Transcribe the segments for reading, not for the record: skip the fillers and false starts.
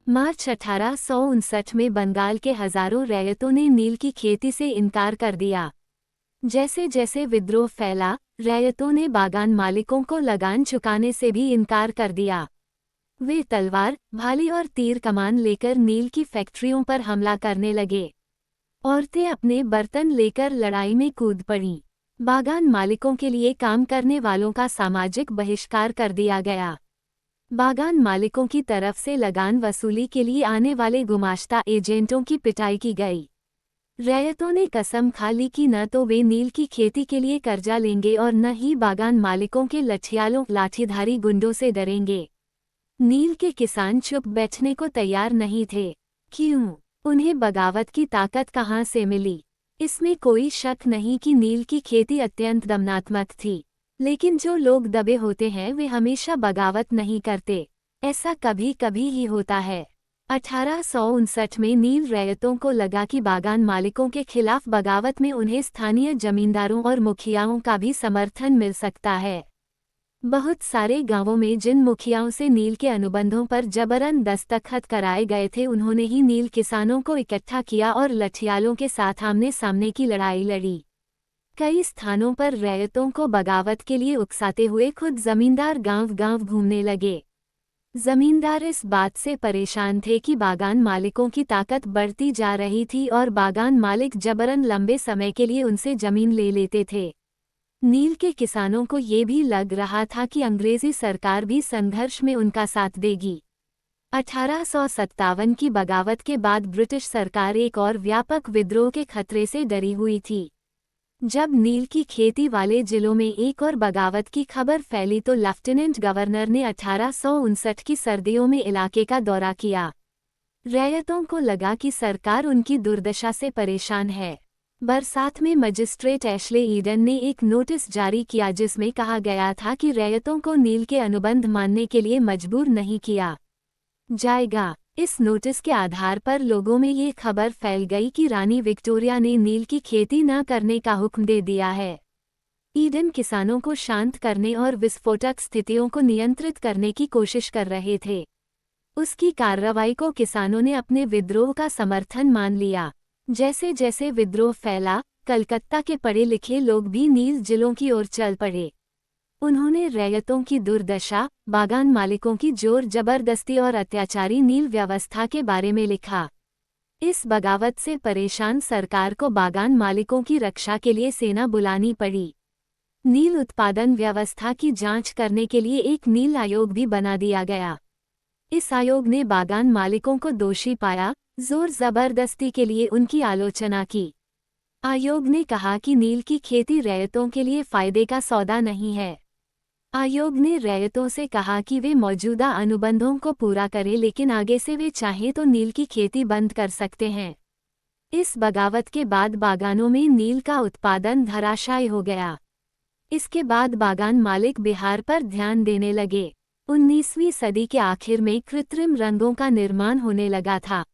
मार्च 1859 में बंगाल के हजारों रैयतों ने नील की खेती से इनकार कर दिया। जैसे जैसे विद्रोह फैला, रैयतों ने बागान मालिकों को लगान चुकाने से भी इनकार कर दिया। वे तलवार, भाली और तीर कमान लेकर नील की फैक्ट्रियों पर हमला करने लगे। औरतें अपने बर्तन लेकर लड़ाई में कूद पड़ीं। बागान मालिकों के लिए काम करने वालों का सामाजिक बहिष्कार कर दिया गया। बागान मालिकों की तरफ से लगान वसूली के लिए आने वाले गुमाश्ता एजेंटों की पिटाई की गई। रैयतों ने कसम खा ली कि न तो वे नील की खेती के लिए कर्जा लेंगे और न ही बागान मालिकों के लठियालों लाठीधारी गुंडों से डरेंगे। नील के किसान चुप बैठने को तैयार नहीं थे। क्यों? उन्हें बगावत की ताकत कहाँ से मिली? इसमें कोई शक नहीं कि नील की खेती अत्यंत दमनात्मक थी। लेकिन जो लोग दबे होते हैं वे हमेशा बगावत नहीं करते। ऐसा कभी कभी ही होता है। 1859 में नील रैयतों को लगा कि बागान मालिकों के खिलाफ बगावत में उन्हें स्थानीय जमींदारों और मुखियाओं का भी समर्थन मिल सकता है। बहुत सारे गांवों में जिन मुखियाओं से नील के अनुबंधों पर जबरन दस्तखत कराए गए थे उन्होंने ही नील किसानों को इकट्ठा किया और लठियालों के साथ आमने सामने की लड़ाई लड़ी। कई स्थानों पर रैयतों को बगावत के लिए उकसाते हुए खुद जमींदार गांव-गांव घूमने लगे। जमींदार इस बात से परेशान थे कि बागान मालिकों की ताकत बढ़ती जा रही थी और बागान मालिक जबरन लंबे समय के लिए उनसे जमीन ले लेते थे। नील के किसानों को ये भी लग रहा था कि अंग्रेजी सरकार भी संघर्ष में उनका साथ देगी। 1857 की बगावत के बाद ब्रिटिश सरकार एक और व्यापक विद्रोह के खतरे से डरी हुई थी। जब नील की खेती वाले जिलों में एक और बगावत की खबर फैली तो लेफ्टिनेंट गवर्नर ने 1859 की सर्दियों में इलाके का दौरा किया। रैयतों को लगा कि सरकार उनकी दुर्दशा से परेशान है। बरसात में मजिस्ट्रेट एशले ईडन ने एक नोटिस जारी किया जिसमें कहा गया था कि रैयतों को नील के अनुबंध मानने के लिए मजबूर नहीं किया जाएगा। इस नोटिस के आधार पर लोगों में ये खबर फैल गई कि रानी विक्टोरिया ने नील की खेती न करने का हुक्म दे दिया है। ईडन किसानों को शांत करने और विस्फोटक स्थितियों को नियंत्रित करने की कोशिश कर रहे थे। उसकी कार्रवाई को किसानों ने अपने विद्रोह का समर्थन मान लिया। जैसे जैसे विद्रोह फैला, कलकत्ता के पढ़े लिखे लोग भी नील जिलों की ओर चल पड़े। उन्होंने रैयतों की दुर्दशा, बागान मालिकों की जोर जबरदस्ती और अत्याचारी नील व्यवस्था के बारे में लिखा। इस बगावत से परेशान सरकार को बागान मालिकों की रक्षा के लिए सेना बुलानी पड़ी। नील उत्पादन व्यवस्था की जांच करने के लिए एक नील आयोग भी बना दिया गया। इस आयोग ने बागान मालिकों को दोषी पाया, जोर जबरदस्ती के लिए उनकी आलोचना की। आयोग ने कहा कि नील की खेती रैयतों के लिए फायदे का सौदा नहीं है। आयोग ने रैयतों से कहा कि वे मौजूदा अनुबंधों को पूरा करें लेकिन आगे से वे चाहें तो नील की खेती बंद कर सकते हैं। इस बगावत के बाद बागानों में नील का उत्पादन धराशायी हो गया। इसके बाद बागान मालिक बिहार पर ध्यान देने लगे। 19वीं सदी के आखिर में कृत्रिम रंगों का निर्माण होने लगा था।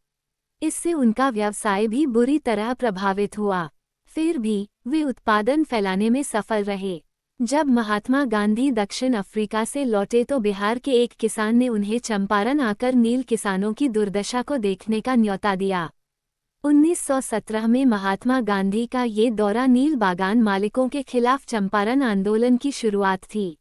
इससे उनका व्यवसाय भी बुरी तरह प्रभावित हुआ। फिर भी वे उत्पादन फैलाने में सफल रहे। जब महात्मा गांधी दक्षिण अफ्रीका से लौटे तो बिहार के एक किसान ने उन्हें चंपारण आकर नील किसानों की दुर्दशा को देखने का न्योता दिया। 1917 में महात्मा गांधी का ये दौरा नील बागान मालिकों के खिलाफ चंपारण आंदोलन की शुरुआत थी।